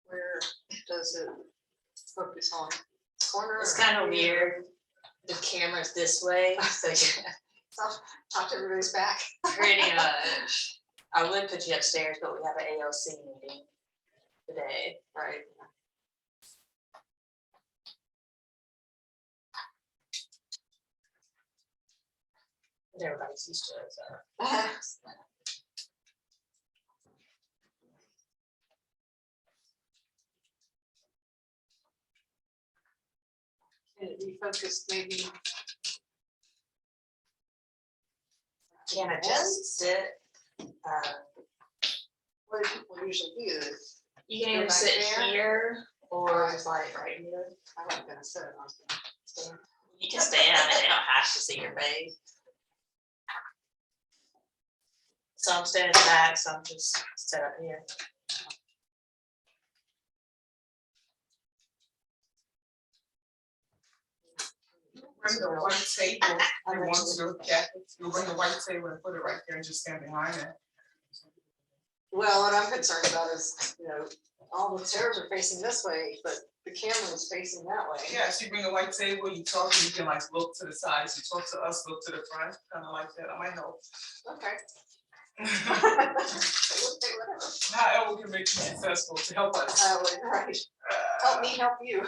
Where does it focus on? Corner? It's or kind of here? weird. The camera's this way, so Talk to everybody's back. pretty much. I would put you upstairs, but we have an ALC meeting today. Right. But everybody's used to it, so. Can it be focused maybe? Can adjust it. What do people usually do? You can Go either back sit there? here or just like right here. I'm not gonna sit. I was gonna stand. You can stand. I mean, they don't have to see your face. Some stand in the back, some just sit up here. Bring the white table, and once you you'll bring the white table and put it right there and just stand behind it. Well, what I'm concerned about is, all the chairs are facing this way, but the camera is facing that way. Yeah, so you bring a white table, you talk, and you can like look to the sides, you talk to us, look to the front, kind of like that, that might help. Okay. Okay, whatever. However can make you successful to help us. Right. Help me help you.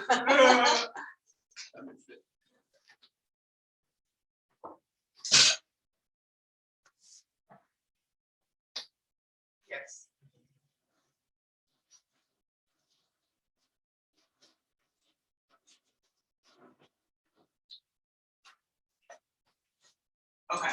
Yes. Okay.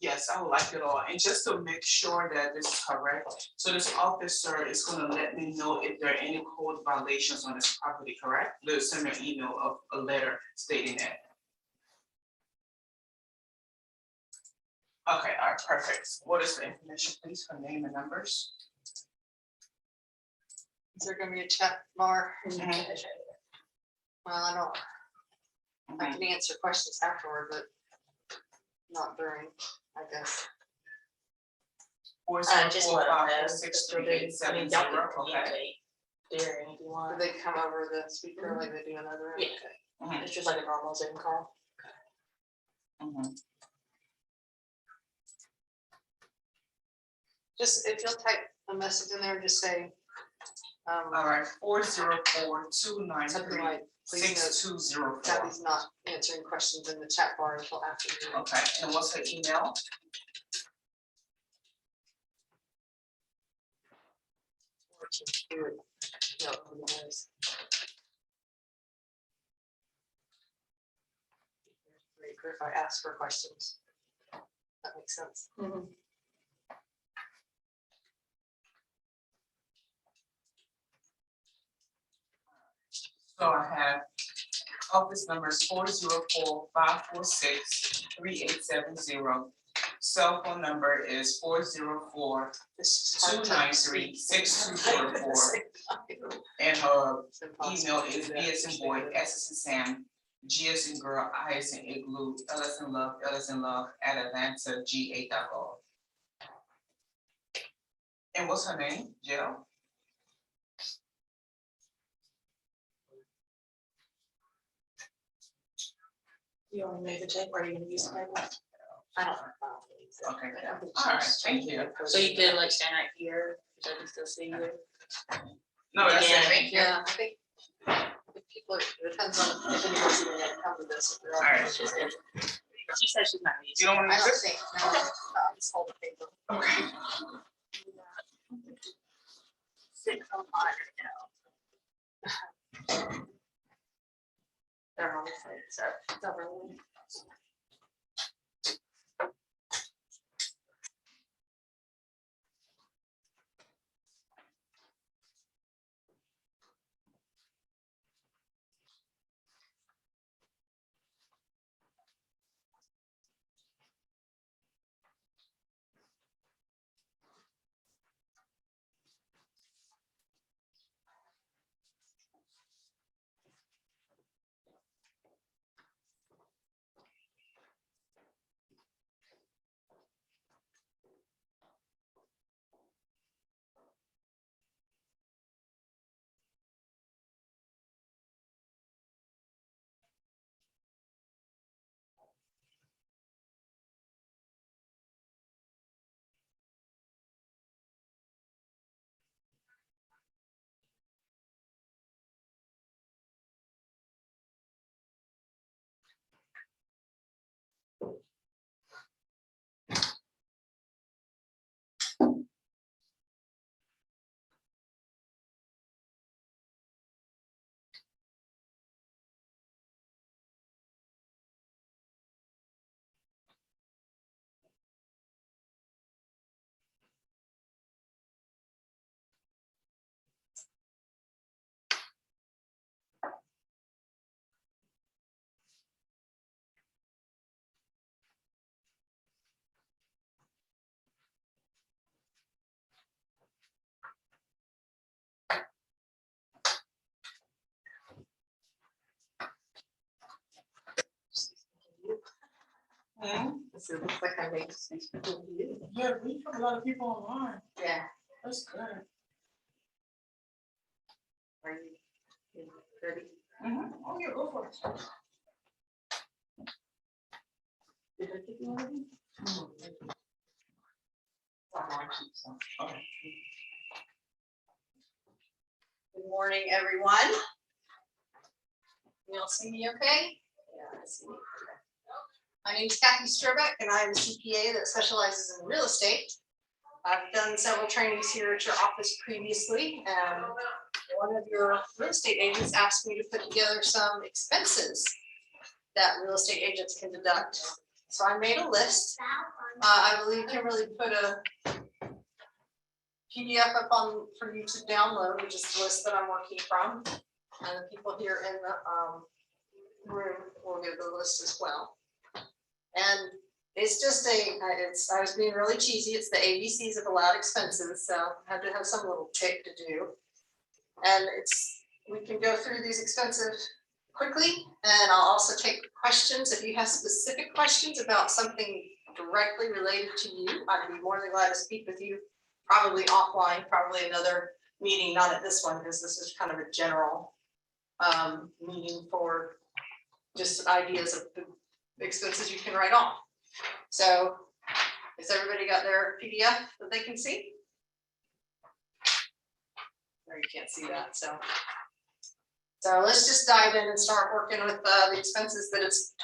Yes, I would like it all, and just to make sure that this is correct, so this officer is gonna let me know if there are any code violations on this property, correct? They'll send me an email of a letter stating that. Okay, all right, perfect. What is the information, please, her name and numbers? Is there gonna be a chat bar? Mhm. Well, I don't, I can answer questions afterward, but not during, I guess. Just let them know. 404-546-3870, I mean, y'all can okay. communicate during if you Do want. they come over the speaker like they do in other? Yeah. Okay. It's just like a normal Zoom call. Mhm. Just, if you'll type a message in there, just say, All right, 404-293-6204. something like, please note, Kathy's not answering questions in the chat bar until after the meeting. Okay, and what's her email? Or to do it, over the noise. If I ask for questions. That makes sense. So I have office numbers 404-546-3870. Cell phone number is 404-293-6204. And her email is B as in boy, S as in Sam, G as in girl, I as in igloo, L as in love, @atlanta.ga.gov. And what's her name? Jill? You want to move the tape or are you gonna use the table? I don't know. Okay, all right, thank you. So you could like stand right here, so I can still see you. No, that's Yeah. it, thank you. Yeah, I think if people, it depends on if anybody's even gonna come to this. If they're all- Alright. She said she's not You don't want I to don't use think, no, I'll just hold the paper. it? Okay. 6:05 now. They're on the side, so. it's over. So it looks like I made some people do. Yeah, we have a lot of people online. Yeah. That's good. Are you ready? Oh, yeah, go for it. Did I give you one of these? Okay. Good morning, everyone. You all see me okay? Yeah, I see me. Okay. My name is Kathy Sturbeck, and I'm a CPA that specializes in real estate. I've done several trainings here at your office previously, and one of your real estate agents asked me to put together some expenses that real estate agents can deduct. So I made a list. I believe Kimberly put a PDF up on for you to download, which is the list that I'm working from. And the people here in the room will get the list as well. And it's just I was being really cheesy. It's the ABCs of allowed expenses. So I had to have some little tick to do. And we can go through these expenses quickly. And I'll also take questions. If you have specific questions about something directly related to you, I'd be more than glad to speak with you, probably offline, probably another meeting, not at this one, because this is kind of a general meeting for just ideas of the expenses you can write off. So has everybody got their PDF that they can see? Or you can't see that, so let's just dive in and start working with the expenses that it's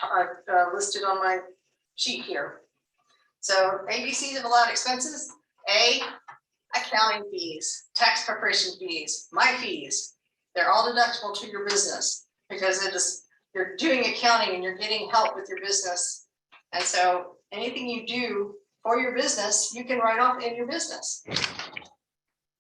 listed on my sheet here. So ABCs of allowed expenses. A, accounting fees, tax preparation fees, my fees. They're all deductible to your business because you're doing accounting and you're getting help with your business. And so anything you do for your business, you can write off in your business.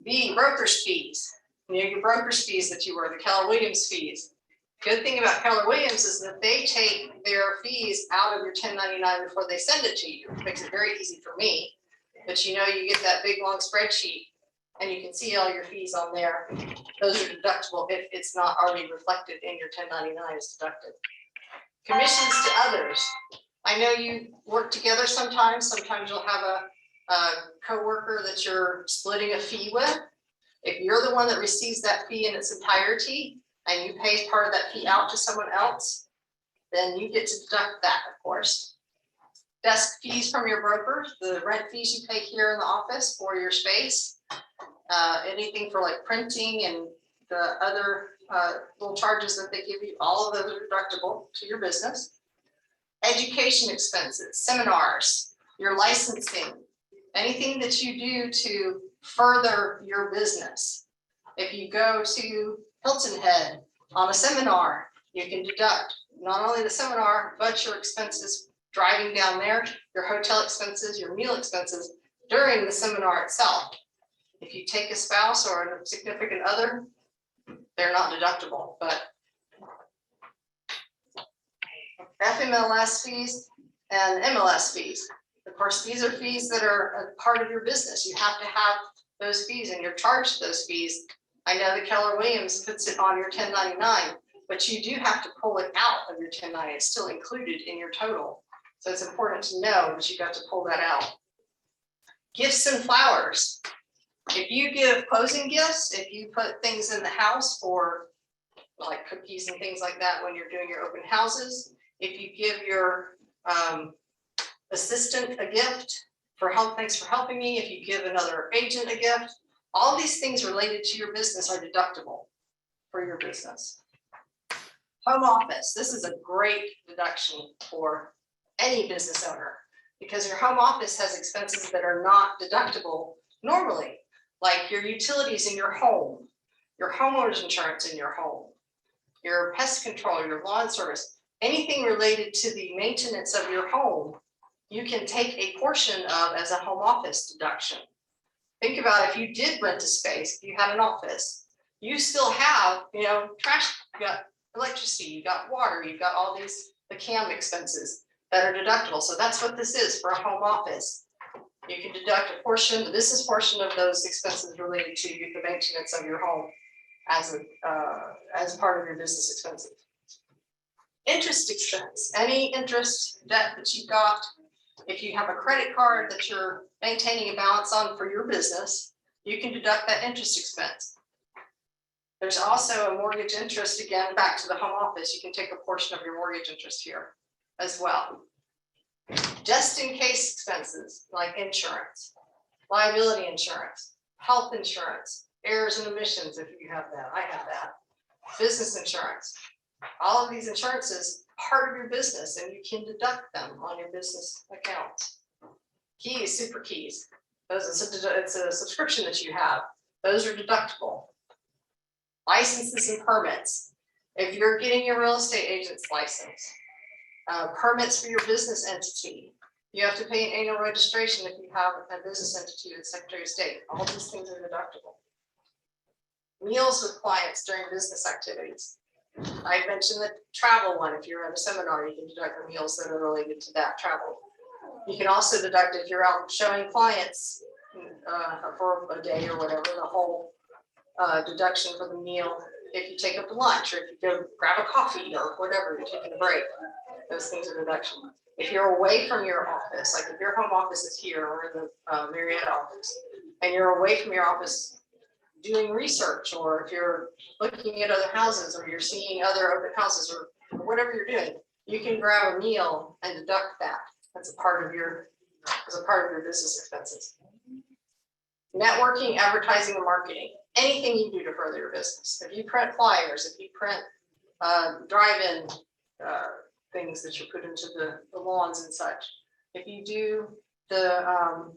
B, broker's fees. Your broker's fees that you were, the Keller Williams fees. Good thing about Keller Williams is that they take their fees out of your 1099 before they send it to you. It makes it very easy for me. But you get that big long spreadsheet and you can see all your fees on there. Those are deductible if it's not already reflected in your 1099 as deducted. Commissions to others. I know you work together sometimes. Sometimes you'll have a coworker that you're splitting a fee with. If you're the one that receives that fee in its entirety and you pay part of that fee out to someone else, then you get to deduct that, of course. Desk fees from your broker, the rent fees you pay here in the office for your space, anything for like printing and the other little charges that they give you, all of those are deductible to your business. Education expenses, seminars, your licensing, anything that you do to further your business. If you go to Hilton Head on a seminar, you can deduct not only the seminar, but your expenses driving down there, your hotel expenses, your meal expenses during the seminar itself. If you take a spouse or a significant other, they're not deductible, but FMLS fees and MLS fees. Of course, these are fees that are a part of your business. You have to have those fees and you're charged those fees. I know that Keller Williams puts it on your 1099, but you do have to pull it out of your 1099. It's still included in your total. So it's important to know that you got to pull that out. Gifts and flowers. If you give closing gifts, if you put things in the house for like cookies and things like that when you're doing your open houses, if you give your assistant a gift for help, thanks for helping me, if you give another agent a gift, all these things related to your business are deductible for your business. Home office. This is a great deduction for any business owner because your home office has expenses that are not deductible normally, like your utilities in your home, your homeowner's insurance in your home, your pest control, your lawn service, anything related to the maintenance of your home, you can take a portion of as a home office deduction. Think about if you did rent a space, if you had an office, you still have, trash, you got electricity, you got water, you've got all these, the CAM expenses that are deductible. So that's what this is for a home office. You can deduct a portion, the business portion of those expenses related to the maintenance of your home as part of your business expenses. Interest expense, any interest debt that you've got. If you have a credit card that you're maintaining a balance on for your business, you can deduct that interest expense. There's also a mortgage interest, again, back to the home office. You can take a portion of your mortgage interest here as well. Just in case expenses like insurance, liability insurance, health insurance, errors and omissions, if you have that, I have that, business insurance. All of these insurances are part of your business and you can deduct them on your business accounts. Keys, super keys, it's a subscription that you have. Those are deductible. Licenses and permits. If you're getting your real estate agent's license, permits for your business entity, you have to pay an annual registration if you have a business entity with the Secretary of State. All these things are deductible. Meals with clients during business activities. I mentioned the travel one. If you're at a seminar, you can deduct the meals that are related to that travel. You can also deduct if you're out showing clients for a day or whatever, the whole deduction for the meal. If you take up the lunch or if you go grab a coffee or whatever, you're taking a break, those things are deduction. If you're away from your office, like if your home office is here or in the Marietta office, and you're away from your office doing research, or if you're looking at other houses or you're seeing other open houses or whatever you're doing, you can grab a meal and deduct that. That's a part of your business expenses. Networking, advertising, and marketing. Anything you do to further your business. If you print flyers, if you print drive-in things that you put into the lawns and such. If you do the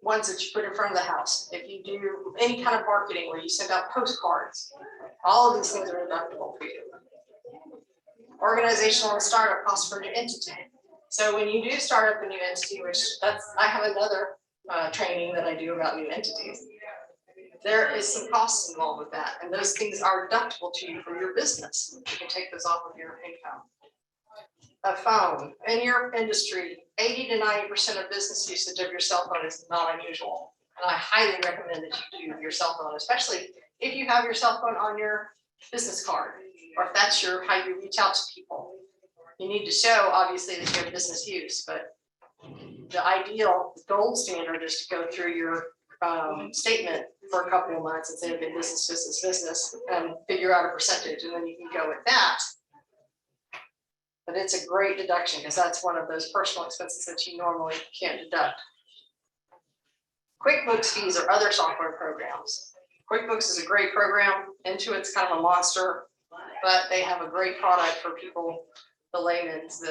ones that you put in front of the house, if you do any kind of marketing where you send out postcards, all of these things are deductible for you. Organizational and startup costs for a new entity. So when you do start up a new entity, which I have another training that I do about new entities, there is some costs involved with that, and those things are deductible to you for your business. You can take those off of your income. A phone in your industry, 80 to 90% of business usage of your cell phone is not unusual. And I highly recommend that you do your cell phone, especially if you have your cell phone on your business card, or if that's how you reach out to people. You need to show, obviously, that you have business use, but the ideal gold standard is to go through your statement for a couple of months and say, okay, business, and figure out a percentage, and then you can go with that. But it's a great deduction because that's one of those personal expenses that you normally can't deduct. QuickBooks fees or other software programs. QuickBooks is a great program. Intuit's kind of a monster, but they have a great product for people, the layman's,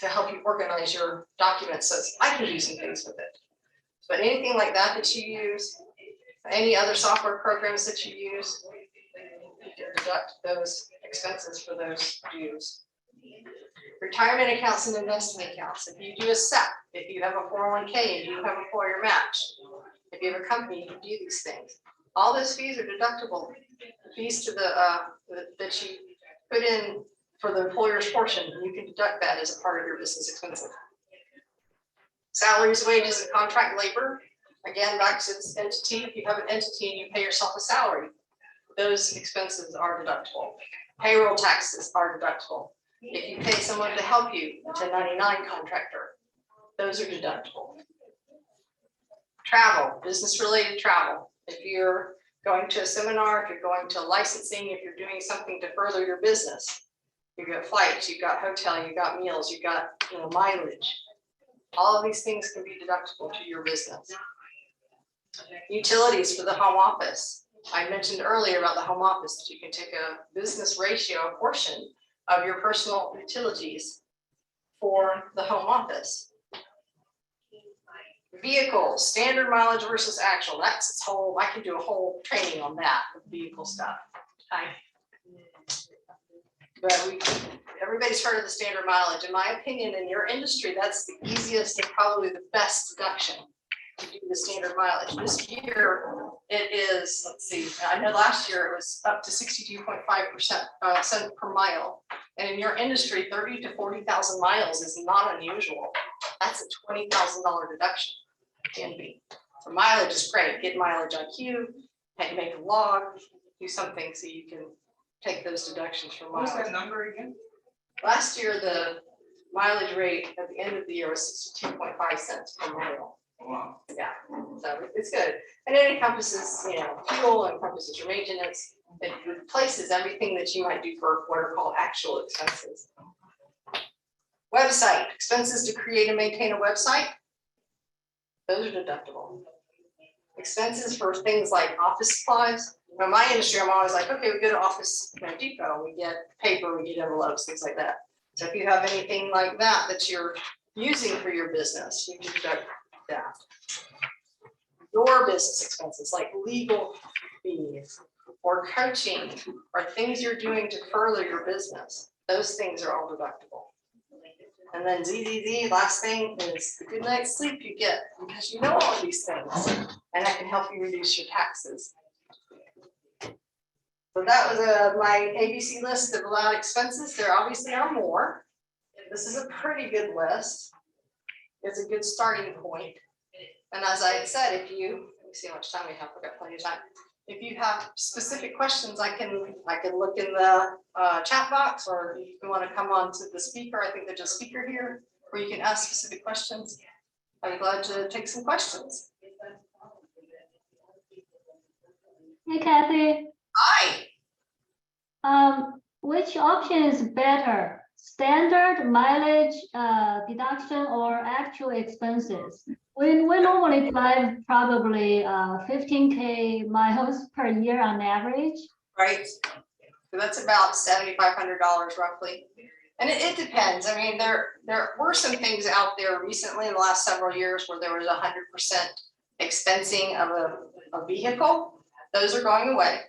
to help you organize your documents. So I can do some things with it. But anything like that you use, any other software programs that you use, you can deduct those expenses for those dues. Retirement accounts and investment accounts. If you do a SEP, if you have a 401k and you have an employer match, if you have a company, you can do these things. All those fees are deductible. The fees to that you put in for the employer's portion, you can deduct that as a part of your business expenses. Salaries, wages, and contract labor. Again, back to this entity. If you have an entity and you pay yourself a salary, those expenses are deductible. Payroll taxes are deductible. If you pay someone to help you, a 1099 contractor, those are deductible. Travel, business-related travel. If you're going to a seminar, if you're going to licensing, if you're doing something to further your business, you've got flights, you've got hotel, you've got meals, you've got mileage. All of these things can be deductible to your business. Utilities for the home office. I mentioned earlier about the home office that you can take a business ratio portion of your personal utilities for the home office. Vehicles, standard mileage versus actual. That's its whole, I can do a whole training on that, vehicle stuff. But everybody's heard of the standard mileage. In my opinion, in your industry, that's the easiest and probably the best deduction to do the standard mileage. This year, it is, let's see, I know last year it was up to 62.5% cent per mile. And in your industry, 30 to 40,000 miles is not unusual. That's a $20,000 deduction. Can be. So mileage is great. Get mileage IQ, make a log, do something so you can take those deductions from What was mileage. that number again? Last year, the mileage rate at the end of the year was 62.5 cents per mile. Wow. Yeah, so it's good. And it encompasses, you know, fuel, encompasses your maintenance. It replaces everything that you might do for what are called actual expenses. Website, expenses to create and maintain a website. Those are deductible. Expenses for things like office supplies. In my industry, I'm always like, okay, we go to Office Depot, we get paper, we get envelopes, things like that. So if you have anything like that that you're using for your business, you can deduct that. Your business expenses like legal fees or coaching or things you're doing to further your business, those things are all deductible. And then ZZZ, last thing is the good night's sleep you get because you know all of these things, and that can help you reduce your taxes. So that was my ABC list of allowed expenses. There obviously are more. This is a pretty good list. It's a good starting point. And as I had said, if you, let me see how much time we have, we've got plenty of time. If you have specific questions, I can look in the chat box, or if you want to come on to the speaker, I think there's a speaker here, where you can ask specific questions. I'd be glad to take some questions. Hey Kathy, Hi. which option is better? Standard mileage deduction or actual expenses? We normally drive probably 15K miles per year on average. Right? So that's about $7,500 roughly. And it depends. I mean, there were some things out there recently in the last several years where there was 100% expensing of a vehicle. Those are going away.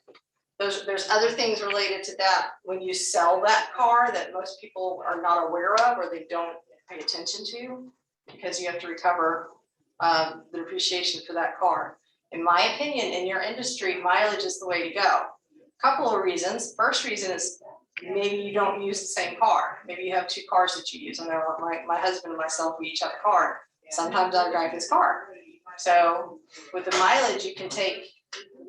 There's other things related to that when you sell that car that most people are not aware of or they don't pay attention to, because you have to recover the depreciation for that car. In my opinion, in your industry, mileage is the way to go. Couple of reasons. First reason is maybe you don't use the same car. Maybe you have two cars that you use. I know my husband and myself, we each have a car. Sometimes I drive his car. So with the mileage, you can take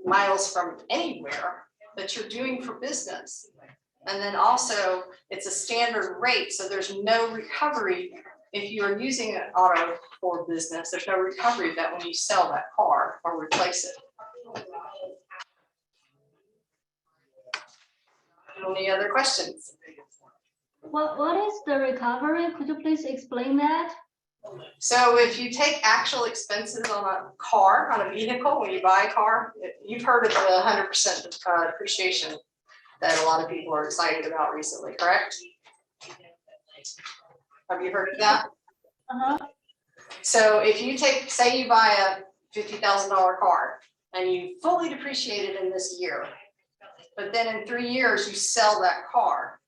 miles from anywhere that you're doing for business. And then also it's a standard rate. So there's no recovery. If you're using an auto for business, there's no recovery of that when you sell that car or replace it. Any other questions? What is the recovery? Could you please explain that? So if you take actual expenses on a car, on a vehicle, when you buy a car, you've heard of the 100% depreciation that a lot of people are excited about recently, correct? Have you heard of that? So if you take, say you buy a $50,000 car and you fully depreciate it in this year, but then in 3 years you sell that car.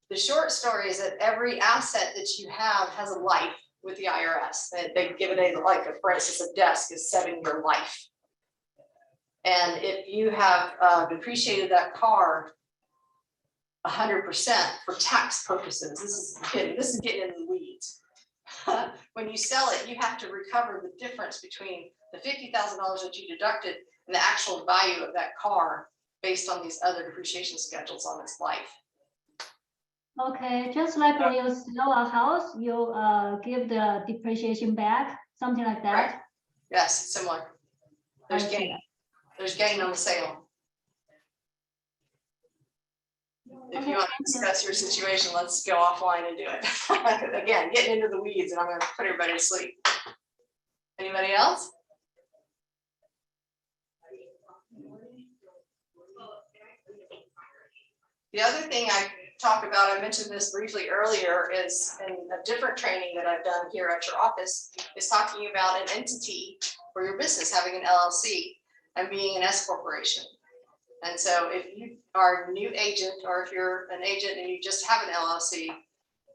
The short story is that every asset that you have has a life with the IRS. They give it a, like, for instance, a desk is 7-year life. And if you have depreciated that car 100% for tax purposes, this is getting in the weeds. When you sell it, you have to recover the difference between the $50,000 that you deducted and the actual value of that car based on these other depreciation schedules on its life. Okay, just like when you sell a house, you give the depreciation back, something like that. Right. Yes, similar. There's I see. gain. There's gain on the sale. If Okay, you want to thank you. discuss your situation, let's go offline and do it. Again, getting into the weeds, and I'm going to put everybody to sleep. Anybody else? The other thing I talk about, I mentioned this briefly earlier, is in a different training that I've done here at your office, is talking about an entity for your business, having an LLC and being an S corporation. And so if you are a new agent, or if you're an agent and you just have an LLC,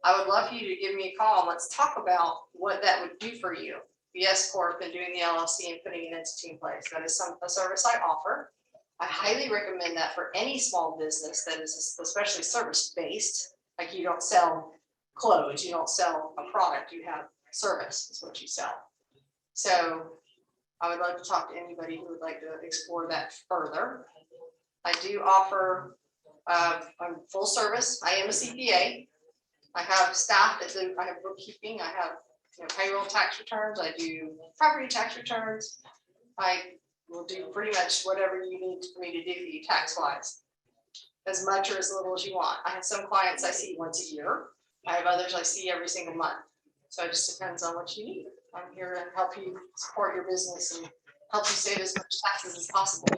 I would love for you to give me a call and let's talk about what that would do for you. The S Corp and doing the LLC and putting an entity in place. That is a service I offer. I highly recommend that for any small business that is especially service-based. Like, you don't sell clothes, you don't sell a product, you have service is what you sell. So I would love to talk to anybody who would like to explore that further. I do offer, I'm full service. I am a CPA. I have staff that do, I have bookkeeping, I have, payroll tax returns, I do property tax returns. I will do pretty much whatever you need for me to do for you tax wise. As much or as little as you want. I have some clients I see once a year. I have others I see every single month. So it just depends on what you need. I'm here to help you support your business and help you save as much taxes as possible.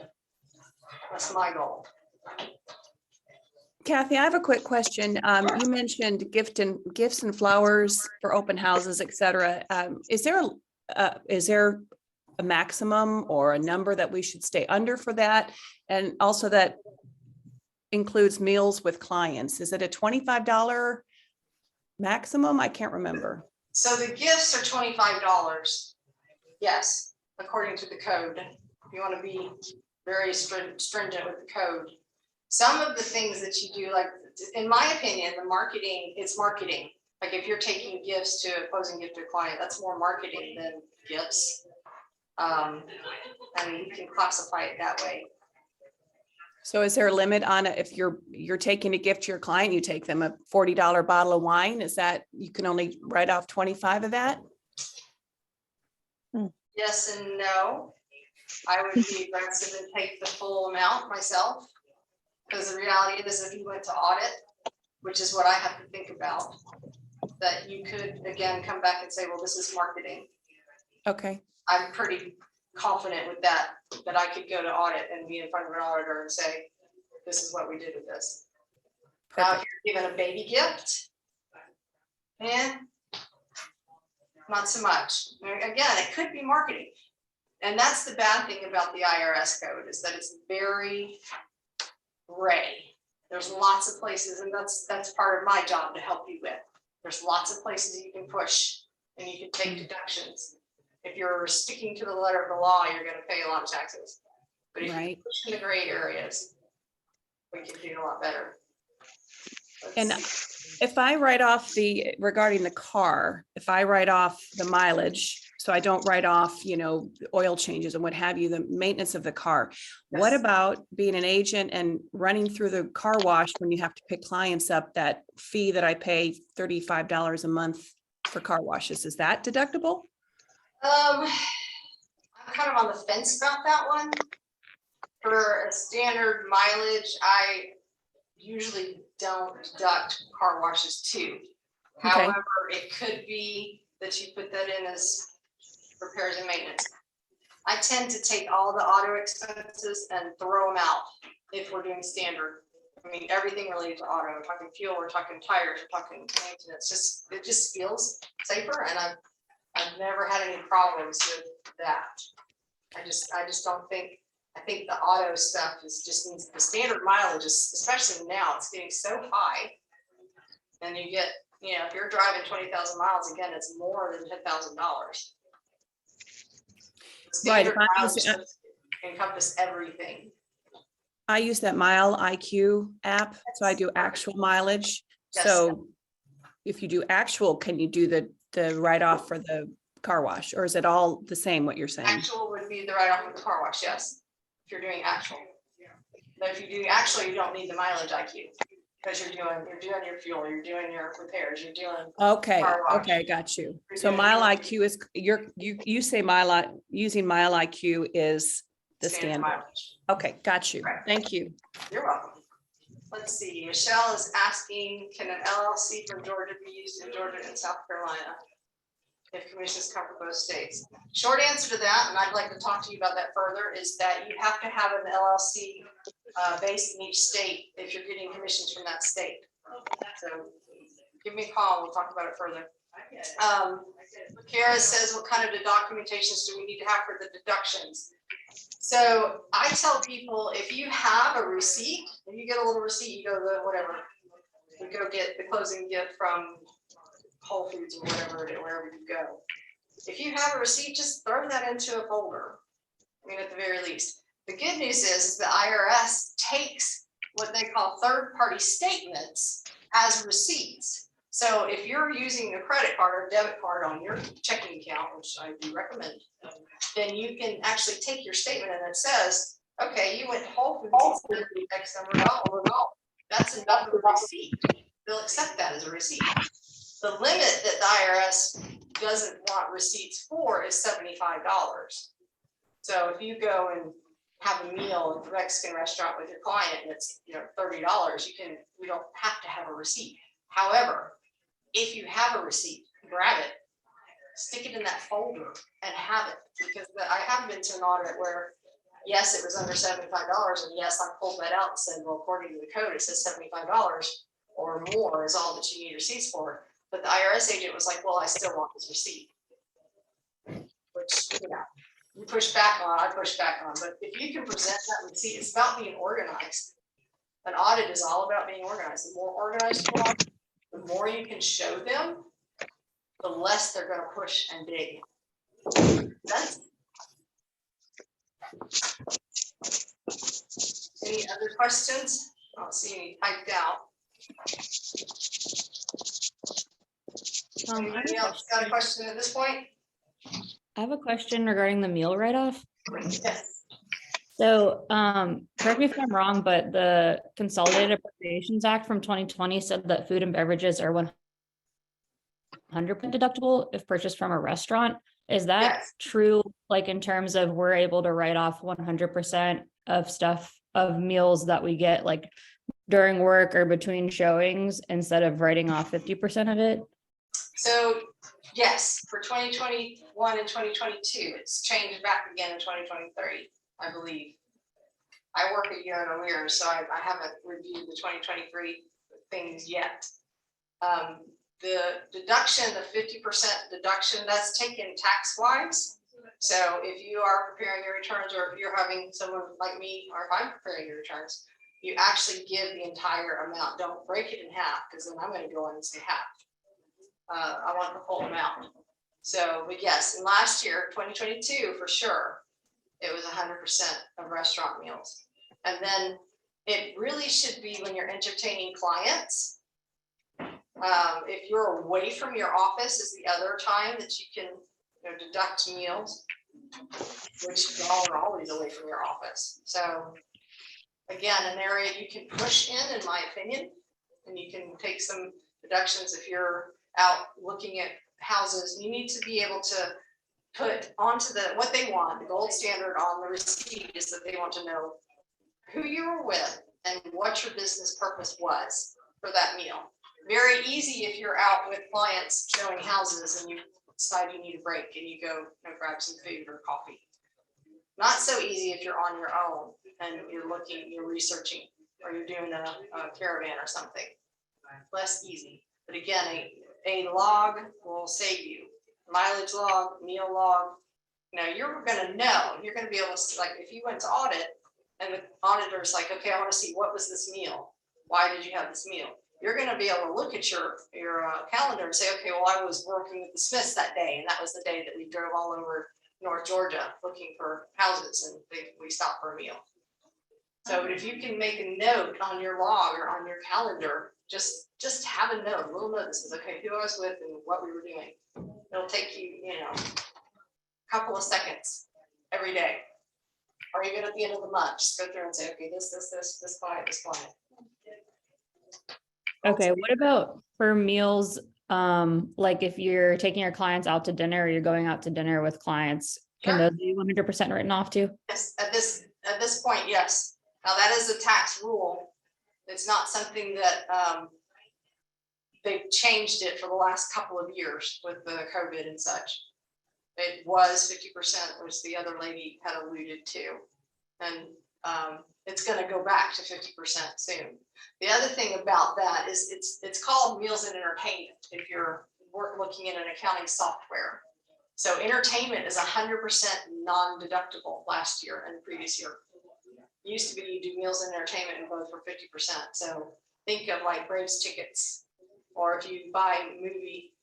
That's my goal. Kathy, I have a quick question. You mentioned gifts and flowers for open houses, et cetera. Is there a maximum or a number that we should stay under for that? And also that includes meals with clients. Is it a $25 maximum? I can't remember. So the gifts are $25. Yes, according to the code. If you want to be very stringent with the code. Some of the things that you do, like, in my opinion, the marketing, it's marketing. Like if you're taking gifts to a closing gift to a client, that's more marketing than gifts. I mean, you can classify it that way. So is there a limit on it? If you're taking a gift to your client, you take them a $40 bottle of wine, is that, you can only write off 25 of that? Yes and no. I would be aggressive and take the full amount myself. Because the reality is, if you went to audit, which is what I have to think about, that you could, again, come back and say, well, this is marketing. Okay. I'm pretty confident with that I could go to audit and be in front of an auditor and say, this is what we did with this. Now, if you're given a baby gift, and not so much. Again, it could be marketing. And that's the bad thing about the IRS code, is that it's very gray. There's lots of places, and that's part of my job to help you with. There's lots of places you can push and you can take deductions. If you're sticking to the letter of the law, you're going to pay a lot of taxes. But if you push in the gray areas, we can do a lot better. And if I write off regarding the car, if I write off the mileage, so I don't write off, oil changes and what have you, the maintenance of the car. What about being an agent and running through the car wash when you have to pick clients up, that fee that I pay $35 a month for car washes? Is that deductible? I'm kind of on the fence about that one. For a standard mileage, I usually don't deduct car washes too. Okay. However, it could be that you put that in as repairs and maintenance. I tend to take all the auto expenses and throw them out if we're doing standard. I mean, everything related to auto. We're talking fuel, we're talking tires, we're talking maintenance. It just feels safer, and I've never had any problems with that. I just don't think. I think the auto stuff just needs the standard mileage, especially now. It's getting so high, and you get, if you're driving 20,000 miles, again, it's more than $10,000. Right. Standard mileage encompass everything. I use that Mile IQ app, so I do actual mileage. Yes. So if you do actual, can you do the write-off for the car wash, or is it all the same, what you're saying? Actual would be the write-off of the car wash, yes, if you're doing actual. But if you do actual, you don't need the mileage IQ, because you're doing your fuel, you're doing your repairs, you're doing. Okay, car wash. okay, got you. You're So doing Mile your- IQ is, you say using Mile IQ is the standard. mileage. Okay, got you. Right. Thank you. You're welcome. Let's see, Michelle is asking, can an LLC from Georgia be used in Georgia and South Carolina if commissions cover both states? Short answer to that, and I'd like to talk to you about that further, is that you have to have an LLC based in each state if you're getting commissions from that state. So give me a call and we'll talk about it further. Kara says, what kind of documentations do we need to have for the deductions? So I tell people, if you have a receipt, if you get a little receipt, you go to whatever, you go get the closing gift from Whole Foods or wherever you go. If you have a receipt, just throw that into a folder. I mean, at the very least. The good news is the IRS takes what they call third-party statements as receipts. So if you're using a credit card or debit card on your checking account, which I do recommend, then you can actually take your statement and it says, Okay, you went to Whole Foods and spent X number of dollars. That's another receipt. They'll accept that as a receipt. The limit that the IRS doesn't want receipts for is $75. So if you go and have a meal at the Mexican restaurant with your client and it's, $30, we don't have to have a receipt. However, if you have a receipt, grab it, stick it in that folder and have it, because I have been to an audit where, yes, it was under $75, and yes, I pulled that out and said, well, according to the code, it says $75 or more is all that you need receipts for. But the IRS agent was like, well, I still want this receipt. Which, you push back on, I push back on, but if you can present that receipt, it's about being organized. An audit is all about being organized. The more organized you are, the more you can show them, the less they're gonna push and dig. That's. Any other questions? I don't see any typed out. Anybody else got a question at this point? I have a question regarding the meal write-off. Yes. So, correct me if I'm wrong, but the Consolidated Appropriations Act from 2020 said that food and beverages are 100% deductible if purchased from a restaurant. Is that Yes. true? Like in terms of we're able to write off 100% of stuff of meals that we get like during work or between showings instead of writing off 50% of it? So, yes, for 2021 and 2022, it's changed back again in 2023, I believe. I work a year in arrears, so I haven't reviewed the 2023 things yet. The deduction, the 50% deduction, that's taken tax-wise. So if you are preparing your returns, or if you're having someone like me, or if I'm preparing your returns, you actually give the entire amount. Don't break it in half, because then I'm going to go in and say half. I want the full amount. So, but yes, and last year, 2022, for sure, it was 100% of restaurant meals. And then it really should be when you're entertaining clients. If you're away from your office is the other time that you can deduct meals, which y'all are always away from your office. So again, an area you can push in my opinion, and you can take some deductions if you're out looking at houses. You need to be able to put onto what they want, the gold standard on the receipt is that they want to know who you were with and what your business purpose was for that meal. Very easy if you're out with clients showing houses and you decide you need a break and you go grab some food or coffee. Not so easy if you're on your own and you're researching, or you're doing a caravan or something. Less easy. But again, a log will save you. Mileage log, meal log. Now you're gonna know, you're gonna be able to, like if you went to audit and the auditor's like, okay, I want to see what was this meal? Why did you have this meal? You're gonna be able to look at your calendar and say, okay, well, I was working with the Smiths that day, and that was the day that we drove all over North Georgia looking for houses, and we stopped for a meal. So if you can make a note on your log or on your calendar, just have a note, a little note that says, okay, who I was with and what we were doing. It'll take you, a couple of seconds every day. Or even at the end of the month, just go through and say, okay, this client, this client. Okay, what about for meals? Like if you're taking your clients out to dinner or you're going out to dinner with clients, can Sure. those be 100% written off too? Yes, at this point, yes. Now that is a tax rule. It's not something that they've changed it for the last couple of years with the COVID and such. It was 50%, which the other lady had alluded to. And it's gonna go back to 50% soon. The other thing about that is it's called meals and entertainment if you're looking at an accounting software. So entertainment is 100% non-deductible last year and the previous year. It used to be you do meals and entertainment and both were 50%. So think of like Braves tickets, or if you buy movie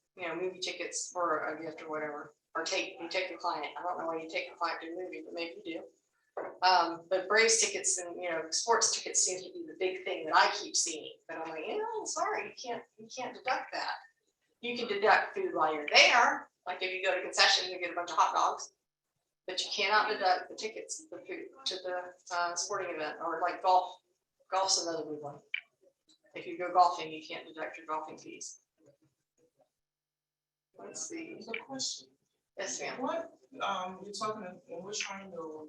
tickets for a gift or whatever, or you take the client. I don't know why you take the client to a movie, but maybe you do. But Braves tickets and sports tickets seems to be the big thing that I keep seeing. But I'm like, sorry, you can't deduct that. You can deduct food while you're there, like if you go to concessions and get a bunch of hot dogs. But you cannot deduct the tickets to the sporting event, or like golf's another big one. If you go golfing, you can't deduct your golfing fees. Let's see, There's a question. yes, ma'am. What, you're talking, when we're trying to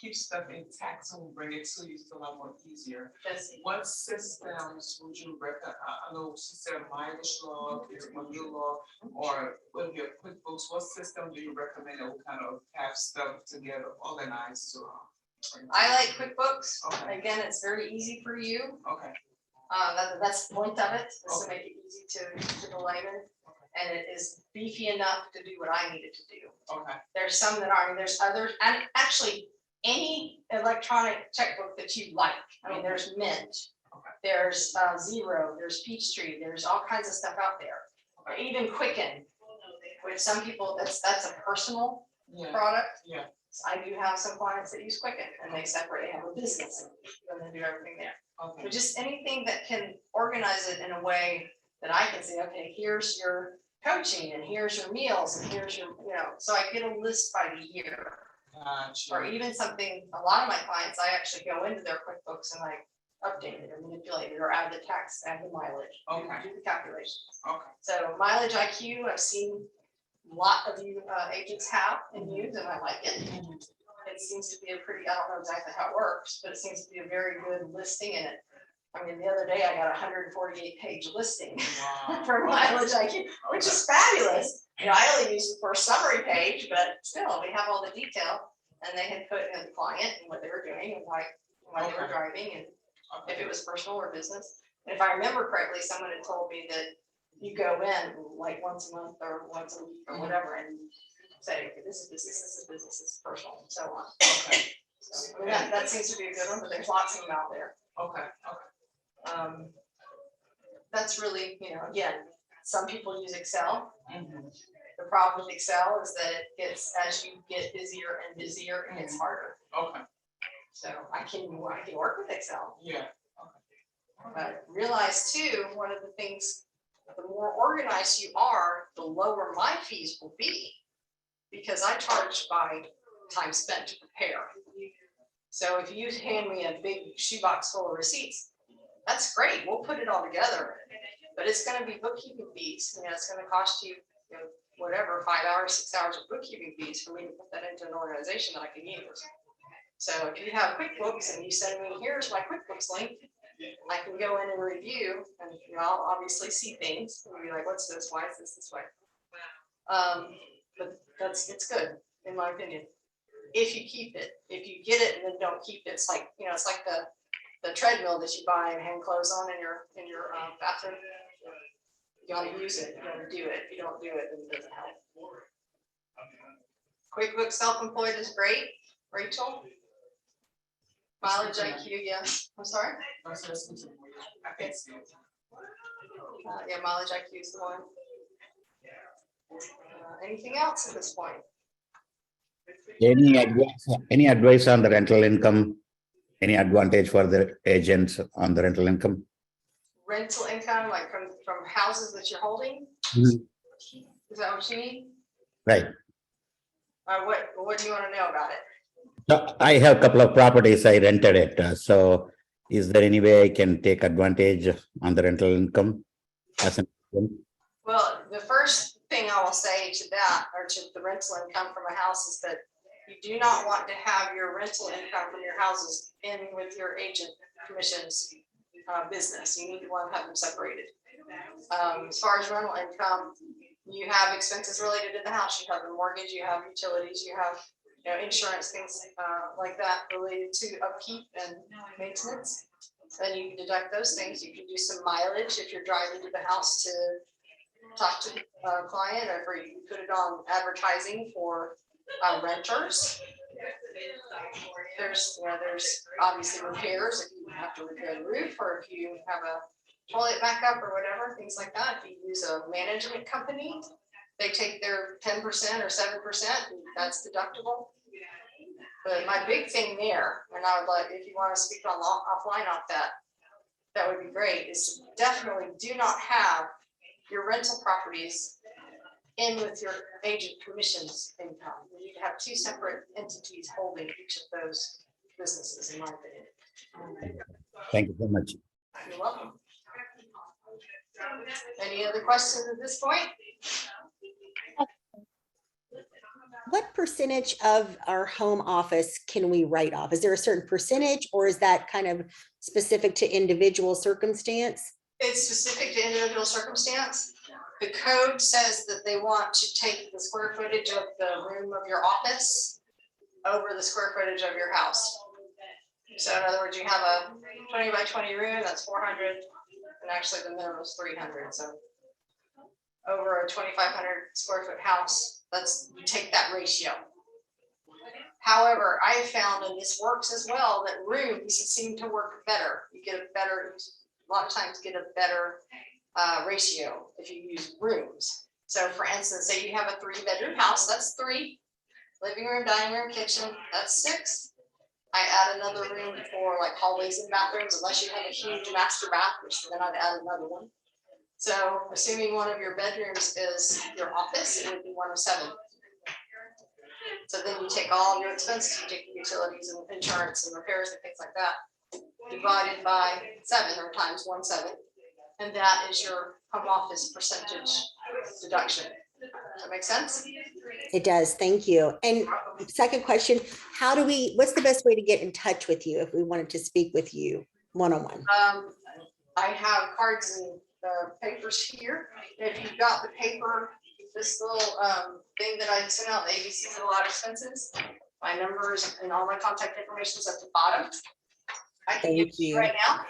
keep stuff intact and bring it to you, it's a lot more easier. Yes. What systems would you recommend? I know she said mileage log, your log, or with your QuickBooks, what system do you recommend that will kind of have stuff together, organized to? I like QuickBooks. Okay. Again, it's very easy for you. Okay, That's the point of it, is to make it easy to the layman. And it is beefy enough to do what I need it to do. okay, There's some that aren't, there's others, and actually, any electronic checkbook that you like, I mean, there's Mint, Okay. there's Zero, there's Peachtree, there's all kinds of stuff out there. Or even Quicken, which some people, that's a personal yeah, product. yeah. I do have some clients that use Quicken, and they separate, they have a business, and they do everything there. Okay, But just anything that can organize it in a way that I can say, okay, here's your coaching, and here's your meals, and here's your, so I get a list by the year. Or gotcha, even something, a lot of my clients, I actually go into their QuickBooks and I update it or manipulate it or add the tax, add the mileage. Okay. Do the calculations. okay, So Mileage IQ, I've seen a lot of you agents have and use, and I like it. It seems to be a pretty, I don't know exactly how it works, but it seems to be a very good listing in it. I mean, the other day I got a 148-page listing wow. for Mileage IQ, which is fabulous. I only use the first summary page, but still, we have all the detail. And they had put in the client and what they were doing and why they were Okay. driving and if Okay, it was personal or business. And if I remember correctly, someone had told me that you go in like once a month or once a week or whatever and say, okay, this is business, this is business, this is personal, and so on. okay, So, I mean, that seems to be a good one, but there's lots of them out there. okay, That's really, again, some people use Excel. mhm, The problem with Excel is that it gets, as you get busier and busier, it gets harder. okay, So I can work with Excel, yeah, but realize too, one of the things, the more organized you are, the lower my fees will be. Because I charge by time spent to prepare. So if you hand me a big shoebox full of receipts, that's great, we'll put it all together. But it's gonna be bookkeeping fees, it's gonna cost you, whatever, 5 hours, 6 hours of bookkeeping fees for me to put that into an organization that I can use. So if you have QuickBooks and you send me, here's my QuickBooks link, I can go in and review, and I'll obviously see things, and be like, what's this, why is this way? But it's good, in my opinion, if you keep it. If you get it and then don't keep it, it's like, it's like the treadmill that you buy and hang clothes on in your bathroom. You gotta use it, you gotta do it. If you don't do it, then it doesn't help. QuickBooks Self-Employed is great. Rachel? Mileage IQ, yes. I'm sorry? that's good. I can't see it. Yeah, Mileage IQ is the one. Anything else at this point? Any advice on the rental income? Any advantage for the agents on the rental income? Rental income, like from houses that you're holding? Mhm. Is that what you mean? Right. What do you want to know about it? So I have a couple of properties, I rented it. So is there any way I can take advantage on the rental income? As an Well, the first thing I will say to that, or to the rental income from a house, is that you do not want to have your rental income from your houses in with your agent commissions business. You need to want to have them separated. As far as rental income, you have expenses related to the house. You have the mortgage, you have utilities, you have insurance, things like that related to upkeep and maintenance. Then you can deduct those things. You can do some mileage if you're driving to the house to talk to a client, or you can put it on advertising for renters. There's obviously repairs if you have to repair the roof, or if you have a toilet backup or whatever, things like that. If you use a management company, they take their 10% or 7%, and that's deductible. But my big thing there, and I would like, if you want to speak on offline off that, that would be great, is definitely do not have your rental properties in with your agent commissions income. You need to have two separate entities holding each of those businesses, in my opinion. Thank you so much. You're welcome. Any other questions at this point? What percentage of our home office can we write off? Is there a certain percentage, or is that kind of specific to individual circumstance? It's specific to individual circumstance. The code says that they want to take the square footage of the room of your office over the square footage of your house. So in other words, you have a 20 by 20 room, that's 400, and actually the minimum is 300, so over a 2,500 square foot house, you take that ratio. However, I have found, and this works as well, that rooms seem to work better. You get a lot of times get a better ratio if you use rooms. So for instance, say you have a 3-bedroom house, that's 3. Living room, dining room, kitchen, that's 6. I add another room for like hallways and bathrooms, unless you have a huge master bath, which then I'd add another one. So assuming one of your bedrooms is your office, it would be 1 of 7. So then you take all your expenses, you take the utilities and insurance and repairs and things like that, divided by 7 or times 1/7. And that is your home office percentage deduction. Does that make sense? It does, thank you. And second question, what's the best way to get in touch with you if we wanted to speak with you one-on-one? I have cards and papers here. If you've got the paper, this little thing that I sent out, the ABC's Little Out Expenses, my numbers and all my contact information is at the bottom. I can give Thank it to you you. right now.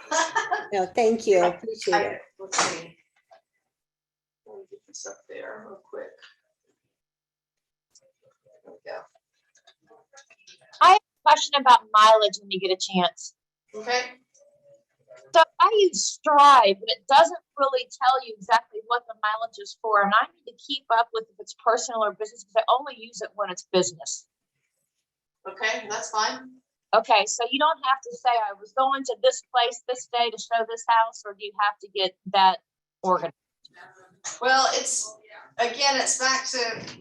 No, thank you, I appreciate it. Let's see. Let me get this up there real quick. There we go. Question about mileage when you get a chance. Okay, So I use Strive, but it doesn't really tell you exactly what the mileage is for. And I need to keep up with if it's personal or business, because I only use it when it's business. okay, that's fine. Okay, so you don't have to say I was going to this place this day to show this house, or do you have to get that organized? Well, it's back to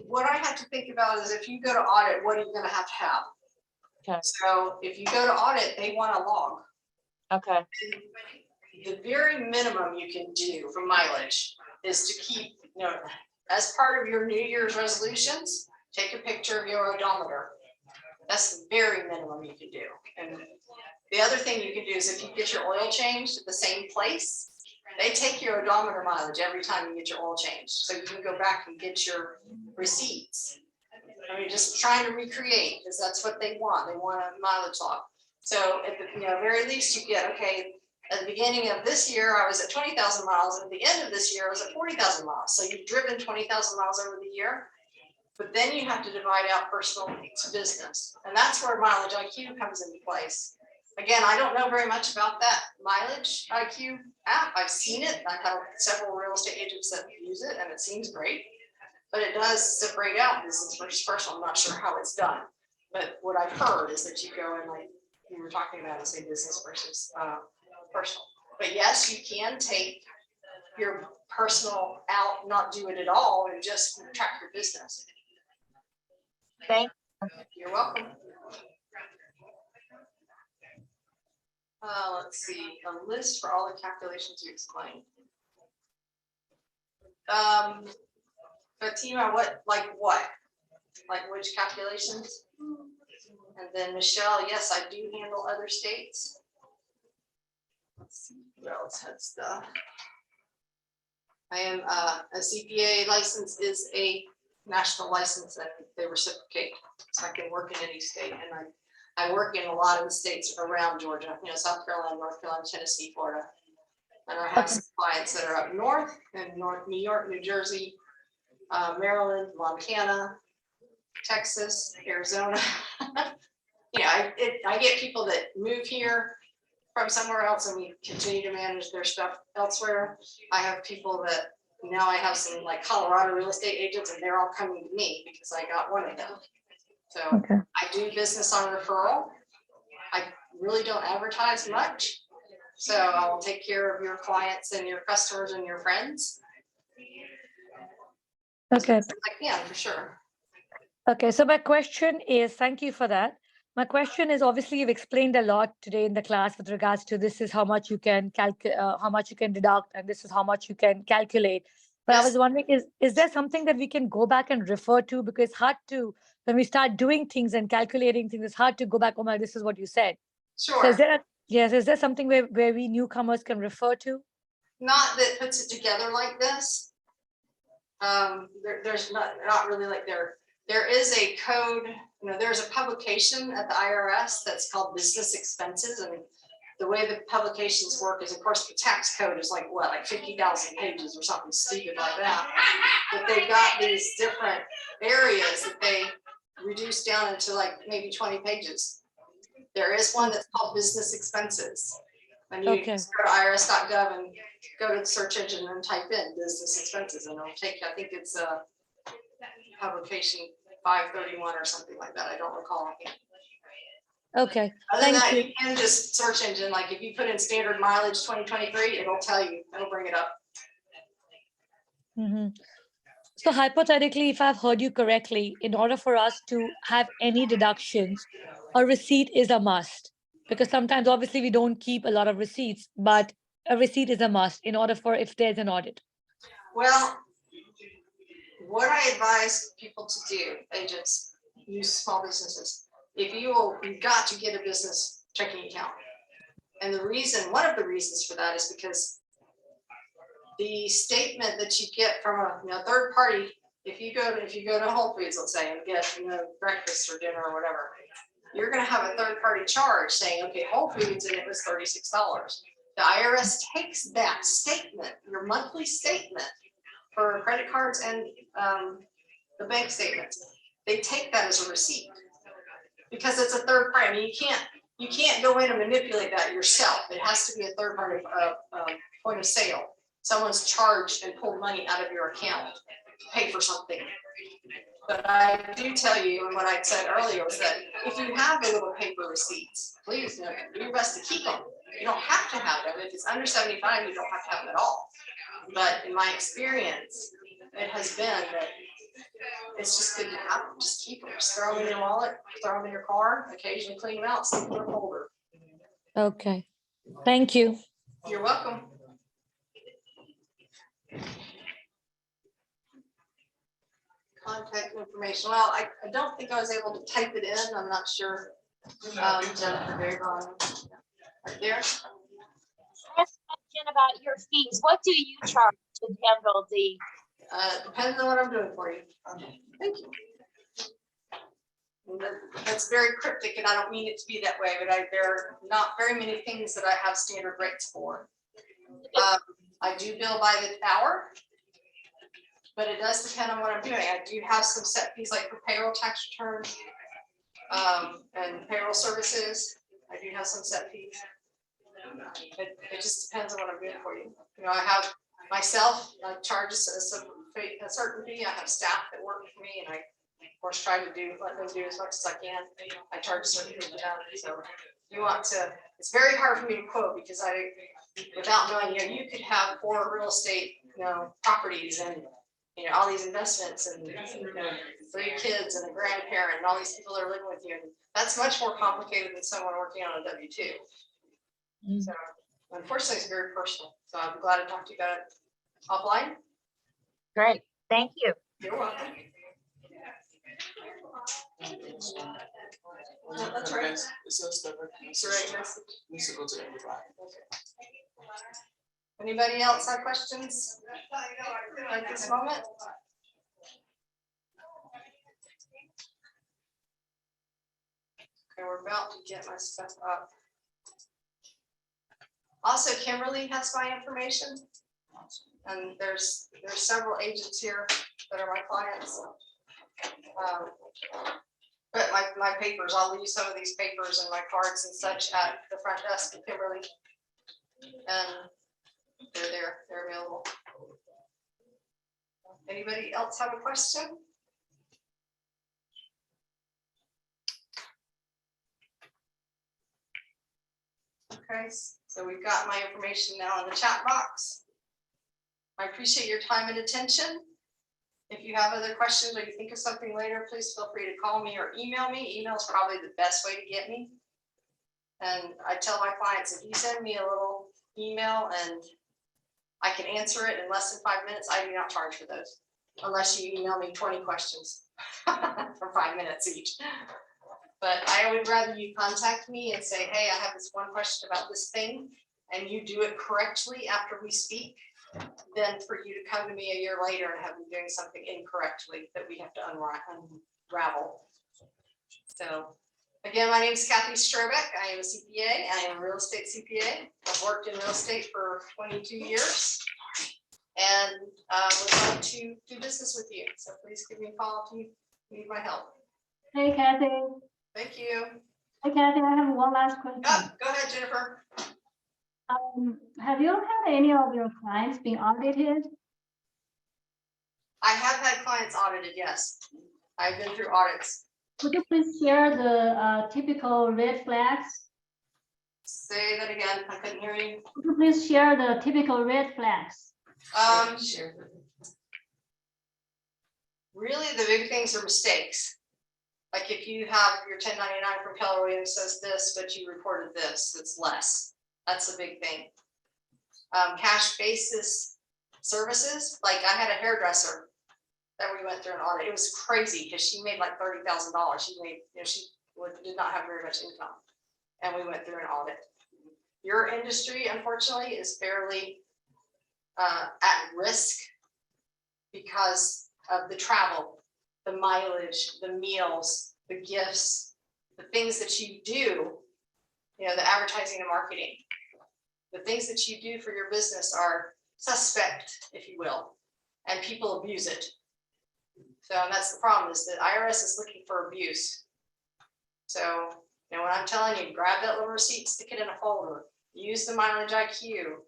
what I have to think about is if you go to audit, what are you gonna have to have? Okay. So if you go to audit, they want a log. Okay, The very minimum you can do for mileage is to keep, as part of your New Year's resolutions, take a picture of your odometer. That's the very minimum you can do. And the other thing you can do is if you get your oil changed at the same place, they take your odometer mileage every time you get your oil changed. So you can go back and get your receipts. I mean, just trying to recreate, because that's what they want. They want a mileage log. So at the very least you get, okay, at the beginning of this year, I was at 20,000 miles. And at the end of this year, I was at 40,000 miles. So you've driven 20,000 miles over the year. But then you have to divide out personal to business. And that's where Mileage IQ comes into place. Again, I don't know very much about that Mileage IQ app. I've seen it. I've had several real estate agents that use it and it seems great. But it does separate out business versus personal. I'm not sure how it's done. But what I've heard is that you go and like you were talking about and say business versus personal. But yes, you can take your personal out, not do it at all, and just track your business. thank You're welcome. Let's see, a list for all the calculations you explained. Fatima, what? Like which calculations? And then Michelle, yes, I do handle other states. Let's see, who else had stuff? I am a CPA license is a national license that they reciprocate, so I can work in any state, and I work in a lot of the states around Georgia, South Carolina, North Carolina, Tennessee, Florida. And I have some clients that are up north in New York, New Jersey, Maryland, Montana, Texas, Arizona. I get people that move here from somewhere else and we continue to manage their stuff elsewhere. I have people that now I have some like Colorado real estate agents and they're all coming to me because I got one of them. So I do business on referral. I really don't advertise much. So I will take care of your clients and your customers and your friends. Okay. I can, for sure. Okay, so my question is, thank you for that. My question is, obviously, you've explained a lot today in the class with regards to this is how much you can how much you can deduct, and this is how much you can calculate. But I Yes. was wondering, is there something that we can go back and refer to? Because it's hard to, when we start doing things and calculating things, it's hard to go back, oh my, this is what you said. So Sure. is there, yes, is there something where we newcomers can refer to? Not that puts it together like this. There's not really like there is a code, there's a publication at the IRS that's called business expenses, and the way the publications work is, of course, the tax code is like what, like 50,000 pages or something stupid like that. But they've got these different areas that they reduce down into like maybe 20 pages. There is one that's called business expenses. And you Okay. just go to irs.gov and go to the search engine and type in business expenses, and it'll take, I think it's a publication 531 or something like that. I don't recall. Okay, Other than thank that, you. you can just search engine, like if you put in standard mileage 2023, it'll tell you, it'll bring it up. Mhm. So hypothetically, if I've heard you correctly, in order for us to have any deductions, a receipt is a must. Because sometimes obviously we don't keep a lot of receipts, but a receipt is a must in order for if there's an audit. Well, what I advise people to do, agents, use small businesses, you've got to get a business checking account. And one of the reasons for that is because the statement that you get from a third party, if you go to Whole Foods, let's say, and get breakfast or dinner or whatever, you're going to have a third party charge saying, okay, Whole Foods, and it was $36. The IRS takes that statement, your monthly statement for credit cards and the bank statements. They take that as a receipt because it's a third party. I mean, you can't go in and manipulate that yourself. It has to be a third party point of sale. Someone's charged and pulled money out of your account to pay for something. But I do tell you, and what I said earlier was that if you have the little paper receipts, please do your best to keep them. You don't have to have them. If it's under 75, you don't have to have them at all. But in my experience, it has been that it's just good to have them. Just keep them. Just throw them in your wallet, throw them in your car, occasionally clean them out, stick them in a folder. Okay, thank you. You're welcome. Contact information. Well, I don't think I was able to type it in. I'm not sure. Jennifer, there you go. Right there. Last question about your fees. What do you charge to handle the? Depends on what I'm doing for you. Thank you. That's very cryptic, and I don't mean it to be that way, but there are not very many things that I have standard rates for. I do bill by the hour, but it does depend on what I'm doing. I do have some set fees like for payroll tax returns and payroll services. I do have some set fees. It just depends on what I'm doing for you. I have myself charges a certain fee. I have staff that work for me, and I of course try to let them do as much as I can. I charge a certain fee for that. So you want to, it's very hard for me to quote because without knowing, you could have 4 real estate, properties and all these investments and 3 kids and a grandparent and all these people that are living with you. And that's much more complicated than someone working on a W-2. So unfortunately, it's very personal. So I'm glad to talk to you about it offline. Great, thank you. You're welcome. That's right. It's just a That's right. needs to go to everybody. Anybody else have questions at this moment? Okay, we're about to get my stuff up. Also, Kimberly has my information. And there's several agents here that are my clients. But my papers, I'll leave some of these papers and my cards and such at the front desk of Kimberly. And they're there, they're available. Anybody else have a question? Okay, so we've got my information now in the chat box. I appreciate your time and attention. If you have other questions or you think of something later, please feel free to call me or email me. Email is probably the best way to get me. And I tell my clients, if you send me a little email and I can answer it in less than 5 minutes, I do not charge for those. Unless you email me 20 questions for 5 minutes each. But I would rather you contact me and say, hey, I have this one question about this thing, and you do it correctly after we speak, than for you to come to me a year later and have me doing something incorrectly that we have to unravel. So again, my name is Kathy Strobeck. I am a CPA. I am a real estate CPA. I've worked in real estate for 22 years. And would like to do business with you. So please give me a call if you need my help. Hey Kathy, Thank you. hey Kathy, I have one last question. Go ahead, Jennifer. Have you had any of your clients being audited? I have had clients audited, yes. I've been through audits. Could you please share the typical red flags? Say that again, I couldn't hear you. Could you please share the typical red flags? Really, the big things are mistakes. Like if you have your 1099 from Keller Williams says this, but you reported this, it's less. That's a big thing. Cash basis services, like I had a hairdresser that we went through an audit. It was crazy because she made like $30,000. She made, she did not have very much income. And we went through an audit. Your industry, unfortunately, is fairly at risk because of the travel, the mileage, the meals, the gifts, the things that you do, the advertising and marketing. The things that you do for your business are suspect, if you will, and people abuse it. So that's the problem, is that IRS is looking for abuse. So, when I'm telling you, grab that little receipt, stick it in a folder, use the mileage IQ,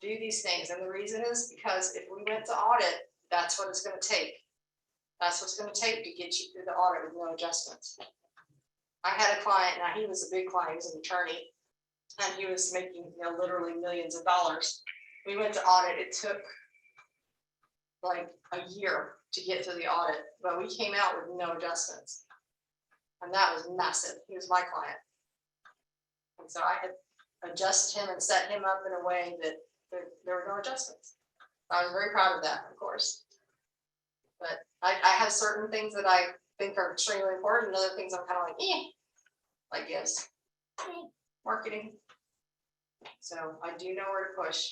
do these things. And the reason is because if we went to audit, that's what it's going to take. That's what's going to take to get you through the audit with no adjustments. I had a client, now he was a big client, he was an attorney, and he was making literally millions of dollars. We went to audit, it took like a year to get through the audit, but we came out with no adjustments. And that was massive. He was my client. And so I had adjusted him and set him up in a way that there were no adjustments. I was very proud of that, of course. But I have certain things that I think are extremely important, and other things I'm kind of like gifts, marketing. So I do know where to push.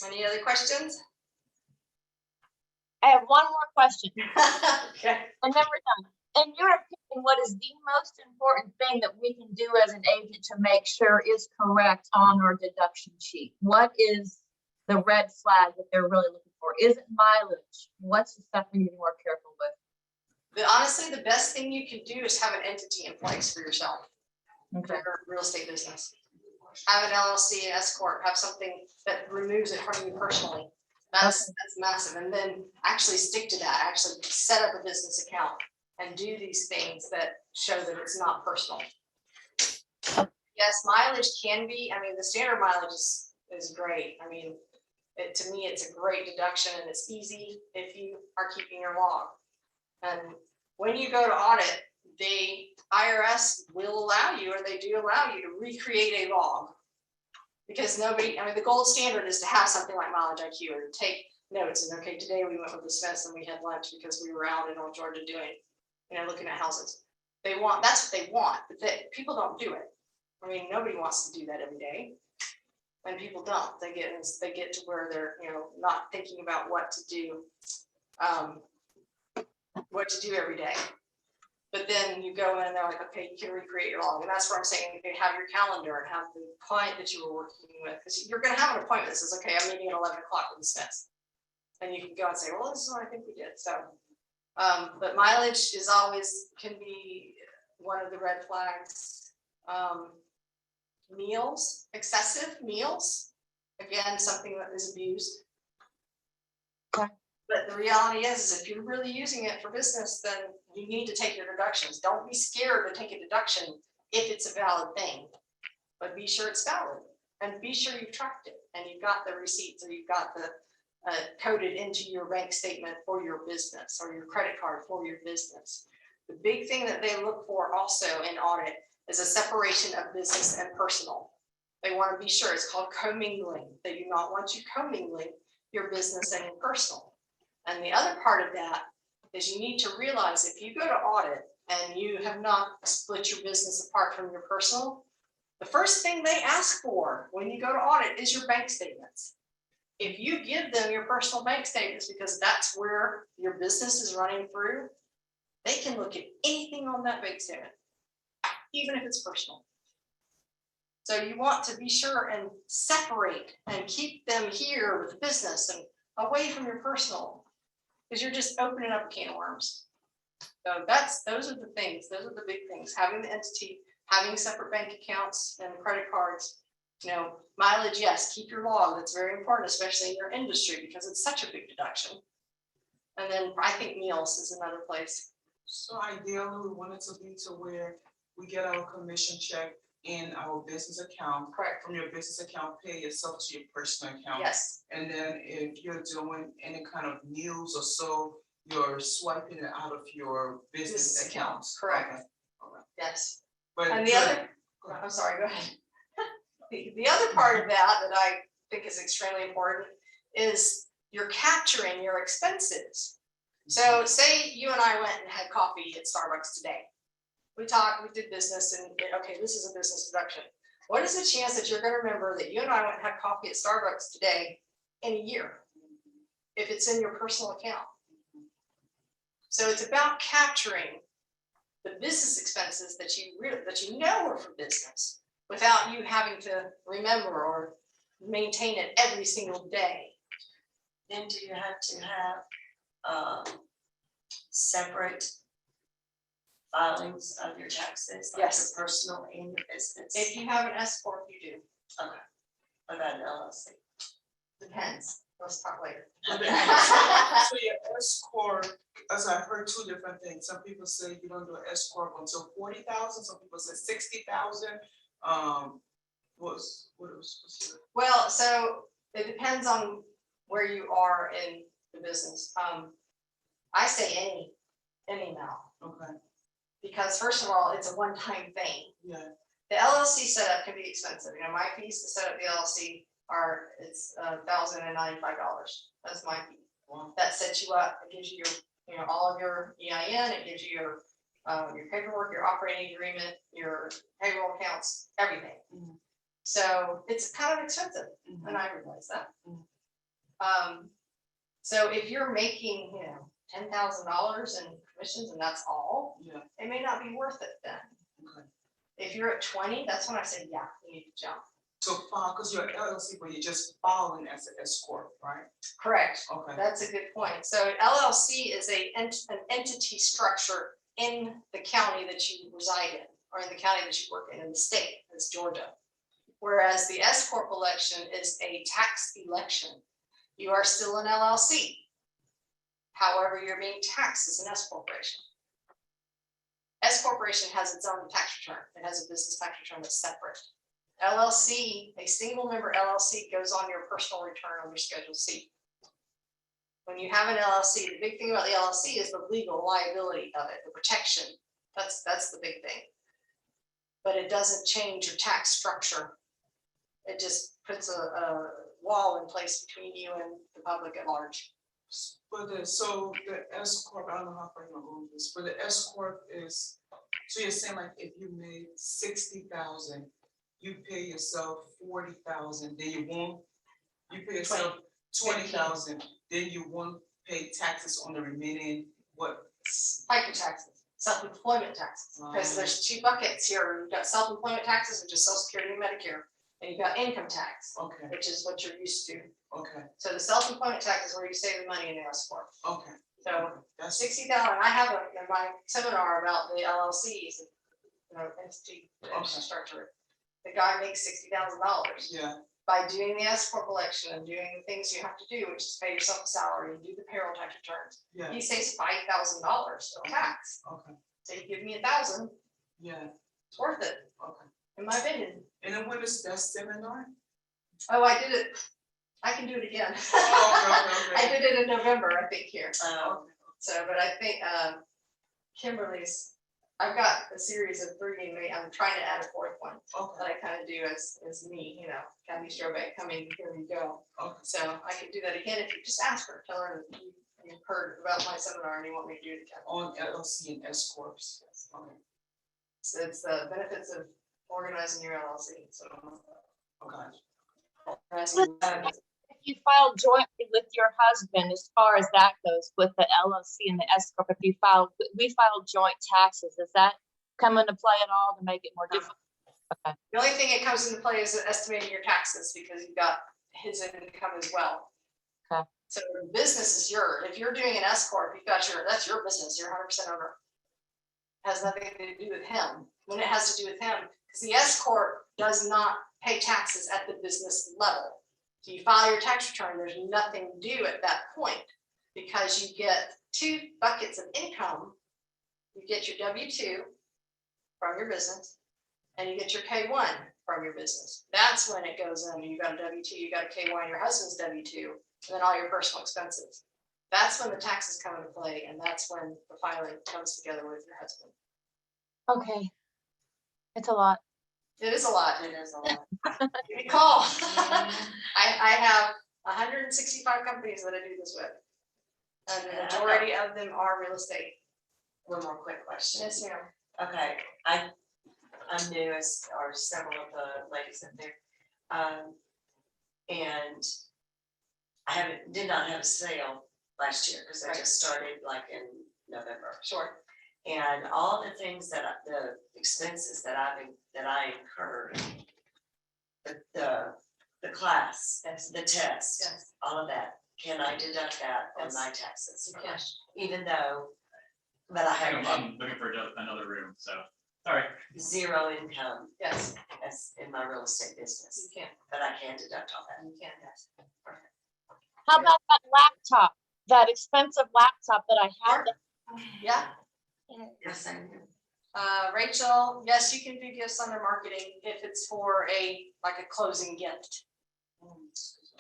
Any other questions? I have one more question, Okay. and then we're done. In your opinion, what is the most important thing that we can do as an agent to make sure is correct on our deduction sheet? What is the red flag that they're really looking for? Is it mileage? What's the stuff we need to be more careful with? Honestly, the best thing you can do is have an entity in place for yourself, for Okay. your real estate business. Have an LLC, an S corp, have something that removes it from you personally. That's massive. And then actually stick to that. Actually set up a business account and do these things that show that it's not personal. Yes, mileage can be, the standard mileage is great. To me, it's a great deduction and it's easy if you are keeping your log. And when you go to audit, the IRS will allow you, or they do allow you, to recreate a log. Because the gold standard is to have something like mileage IQ or to take notes. And okay, today we went with the Smiths and we had lunch because we were out in North Georgia doing, looking at houses. That's what they want, but people don't do it. Nobody wants to do that every day. And people don't. They get to where they're, not thinking about what to do every day. But then you go in and they're like, okay, you can recreate your log. And that's where I'm saying, you can have your calendar and have the client that you were working with, because you're going to have an appointment that says, okay, I'm meeting at 11 o'clock with the Smiths. And you can go and say, well, this is what I think we did. So, but mileage can be one of the red flags. Meals, excessive meals, again, something that is abused. Okay. But the reality is if you're really using it for business, then you need to take your deductions. Don't be scared to take a deduction if it's a valid thing, but be sure it's valid and be sure you've tracked it and you've got the receipts or you've got the coded into your bank statement for your business or your credit card for your business. The big thing that they look for also in audit is a separation of business and personal. They want to be sure, it's called commingling. They do not want you commingling your business and your personal. And the other part of that is you need to realize if you go to audit and you have not split your business apart from your personal, the first thing they ask for when you go to audit is your bank statements. If you give them your personal bank statements because that's where your business is running through, they can look at anything on that bank statement, even if it's personal. So you want to be sure and separate and keep them here with business and away from your personal, because you're just opening up a can of worms. So those are the things, those are the big things, having the entity, having separate bank accounts and credit cards. You know, mileage, yes, keep your log. That's very important, especially in your industry, because it's such a big deduction. And then I think meals is another place. So ideally, we want it to be to where we get our commission check in our business account. Correct. From your business account, pay yourself to your personal account. Yes, And then if you're doing any kind of meals or so, you're swiping it out of your business Business accounts. correct. Okay. Okay. yes. But And the other, I'm sorry, go ahead. The other part of that I think is extremely important is you're capturing your expenses. So say you and I went and had coffee at Starbucks today. We talked, we did business and, okay, this is a business deduction. What is the chance that you're gonna remember that you and I went and had coffee at Starbucks today in a year? If it's in your personal account. So it's about capturing the business expenses that you know are for business without you having to remember or maintain it every single day. Then do you have to have separate filings of your taxes? Like Yes. your personal and your business? If you have an S corp, you do. Okay. What about an LLC? Depends. Let's talk later. So your S corp, as I heard two different things. Some people say you don't do an S corp until 40,000. Some people say 60,000. What's your? Well, so it depends on where you are in the business. I say any amount, Okay. because first of all, it's a one-time thing. Yeah. The LLC setup can be expensive. You know, my fees to set up the LLC it's $1,095. That's my fee. Wow. That sets you up. It gives you your, all of your EIN. It gives you your paperwork, your operating agreement, your payroll accounts, everything. Mhm. So it's kind of expensive, and I realize that. So if you're making, $10,000 in commissions and that's all, Yeah. it may not be worth it then. Okay. If you're at 20, that's when I say, yeah, you need to jump. So file, because you're LLC, but you're just filing as an S corp, right? Correct. Okay. That's a good point. So LLC is an entity structure in the county that you reside in, or in the county that you work in the state, that's Georgia. Whereas the S corp election is a tax election. You are still an LLC. However, you're being taxed as an S corporation. S corporation has its own tax return. It has a business tax return that's separate. LLC, a single member LLC goes on your personal return under Schedule C. When you have an LLC, the big thing about the LLC is the legal liability of it, the protection. That's the big thing. But it doesn't change your tax structure. It just puts a wall in place between you and the public at large. But the S corp, I don't know how far you're going with this, but the S corp is, so you're saying like if you made 60,000, you pay yourself 40,000, then you pay yourself 20,000, then you won't pay taxes on the remaining, what? FICA taxes, self-employment taxes, because there's two buckets here. You've got self-employment taxes, which is Social Security and Medicare, and you've got income tax, Okay, which is what you're used to. okay, So the self-employment tax is where you save the money in the S corp. okay. So That's 60,000, I have in my seminar about the LLCs, entity structure. The guy makes $60,000 yeah, by doing the S corp election and doing the things you have to do, which is pay yourself a salary and do the payroll tax returns. yeah, He saves $5,000 of tax. okay, So you give me 1,000, yeah, it's worth it, okay. in my opinion. And then when is that seminar? Oh, I did it I can do it again. Oh, I did it in November, I think, here. Um, So, but I think Kimberly's, I've got a series of 3 and I'm trying to add a 4th one that okay, I kind of do as me, you know, Kathy Strobeck coming, here we go. okay. So I can do that again if you just ask her, tell her that you've heard about my seminar and you want me to do it again. On LLC and S corps. Okay, So it's the benefits of organizing your LLC, so. okay. organizing- If you file jointly with your husband, as far as that goes, with the LLC and the S corp, if you file, we filed joint taxes, does that come into play at all to make it more difficult? The only thing that comes into play is estimating your taxes because you've got his income as well. Okay. So the business is yours. If you're doing an S corp, you've got that's your business. You're 100% owner. Has nothing to do with him. When it has to do with him, because the S corp does not pay taxes at the business level. So you file your tax return, there's nothing due at that point because you get 2 buckets of income. You get your W-2 from your business and you get your K-1 from your business. That's when it goes in. You got a W-2, you got a K-1, your husband's W-2, and then all your personal expenses. That's when the taxes come into play and that's when the filing comes together with your husband. Okay. It's a lot. It is a lot. It is a lot. Give me a call. I have 165 companies that I do this with. And the majority of them are real estate. One more quick question. Yes, ma'am. Okay, I'm new as are several of the ladies in there. And I did not have a sale last year because I just started like in November. Sure. And all the things the expenses that I incurred, the class, the test, Yes. all of that, can I deduct that on Yes. my taxes? You can. Even though, but I I'm have looking for another room, so, all right. zero income Yes, as in my real estate business, you can. but I can deduct all that. You can, yes. How about that laptop, that expensive laptop that I had? Yeah. Yes, I do. Rachel, yes, you can do gifts under marketing if it's for like a closing gift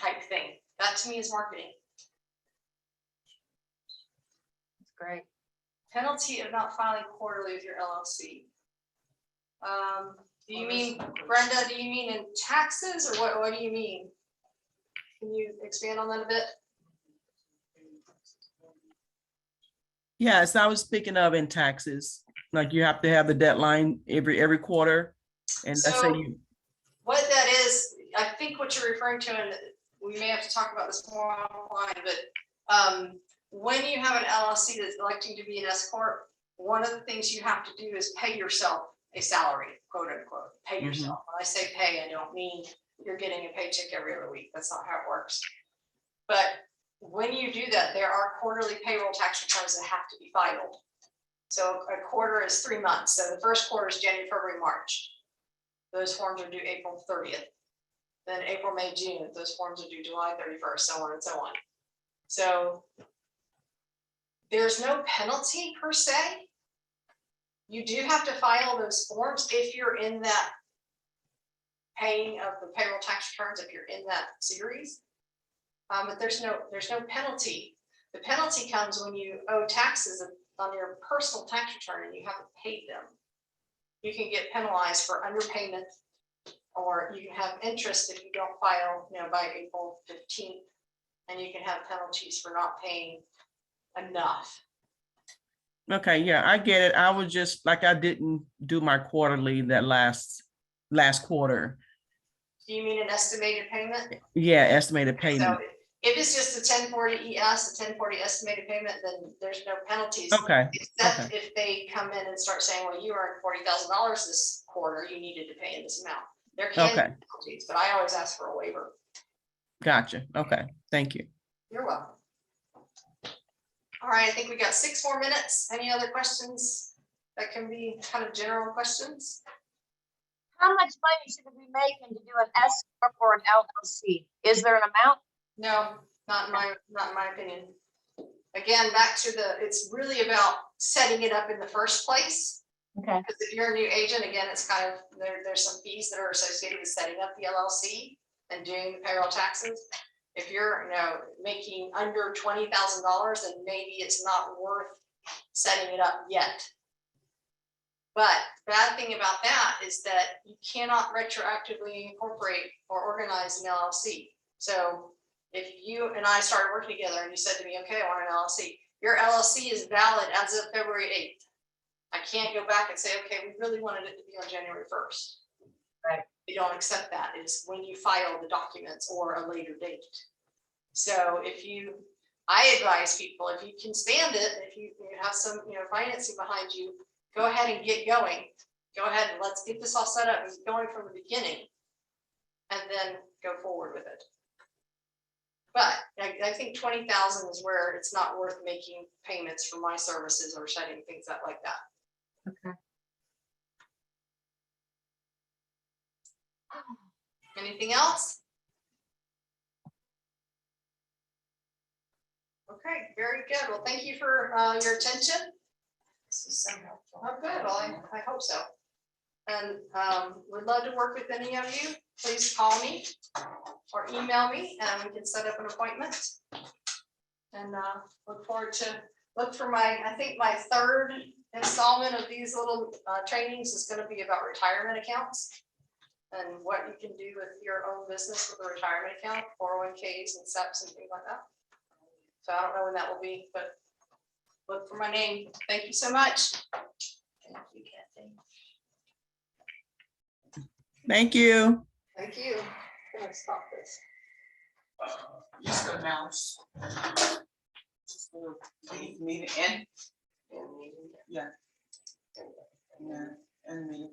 type thing. That to me is marketing. That's great. Penalty of not filing quarterly with your LLC. Do you mean, Brenda, do you mean in taxes or what do you mean? Can you expand on that a bit? Yes, I was speaking of in taxes, like you have to have the deadline every quarter. And let's say So- you, What that is, I think what you're referring to, and we may have to talk about this more offline, but when you have an LLC that's electing to be an S corp, one of the things you have to do is pay yourself a salary, quote unquote, pay yourself. When I say pay, I don't mean you're getting a paycheck every other week. That's not how it works. But when you do that, there are quarterly payroll tax returns that have to be filed. So a quarter is 3 months. So the first quarter is January, February, March. Those forms are due April 30th. Then April, May, June, those forms are due July 31st, so on and so on. So there's no penalty per se. You do have to file those forms if you're in that paying of the payroll tax returns, if you're in that series. But there's no penalty. The penalty comes when you owe taxes on your personal tax return and you haven't paid them. You can get penalized for underpayment, or you can have interest if you don't file, by April 15th, and you can have penalties for not paying enough. okay, yeah, I get it. I was just like, I didn't do my quarterly that last quarter. Do you mean an estimated payment? Yeah, estimated So payment. if it's just a 1040 ES, a 1040 estimated payment, then there's no penalties. Okay, Except if they come in and start saying, well, you earned $40,000 this quarter, you needed to pay in this amount. There can be Okay. penalties, but I always ask for a waiver. Gotcha. Okay, thank you. You're welcome. All right, I think we got 6 more minutes. Any other questions that can be kind of general questions? How much money should we be making to do an S corp or an LLC? Is there an amount? No, not in my opinion. Again, back to it's really about setting it up in the first place. Okay. Because if you're a new agent, again, it's kind of, there's some fees that are associated with setting up the LLC and doing the payroll taxes. If you're, making under $20,000, then maybe it's not worth setting it up yet. But bad thing about that is that you cannot retroactively incorporate or organize an LLC. So if you and I started working together and you said to me, okay, I want an LLC, your LLC is valid as of February 8th. I can't go back and say, okay, we really wanted it to be on January 1st. Right. We don't accept that. It's when you file the documents or a later date. So I advise people, if you can stand it, if you have some, financing behind you, go ahead and get going. Go ahead and let's get this all set up and going from the beginning and then go forward with it. But I think 20,000 is where it's not worth making payments for my services or setting things up like that. Okay. Anything else? Okay, very good. Well, thank you for your attention. This is so helpful. Oh, good. Well, I hope so. And would love to work with any of you. Please call me or email me and we can set up an appointment. And look for I think my third installment of these little trainings is going to be about retirement accounts and what you can do with your own business with a retirement account, 401ks and SEPs and things like that. So I don't know when that will be, but look for my name. Thank you so much. Thank you, Kathy. Thank you. Thank you. I'm gonna stop this. Just announce. Just meeting end. Yeah. Yeah, and meeting.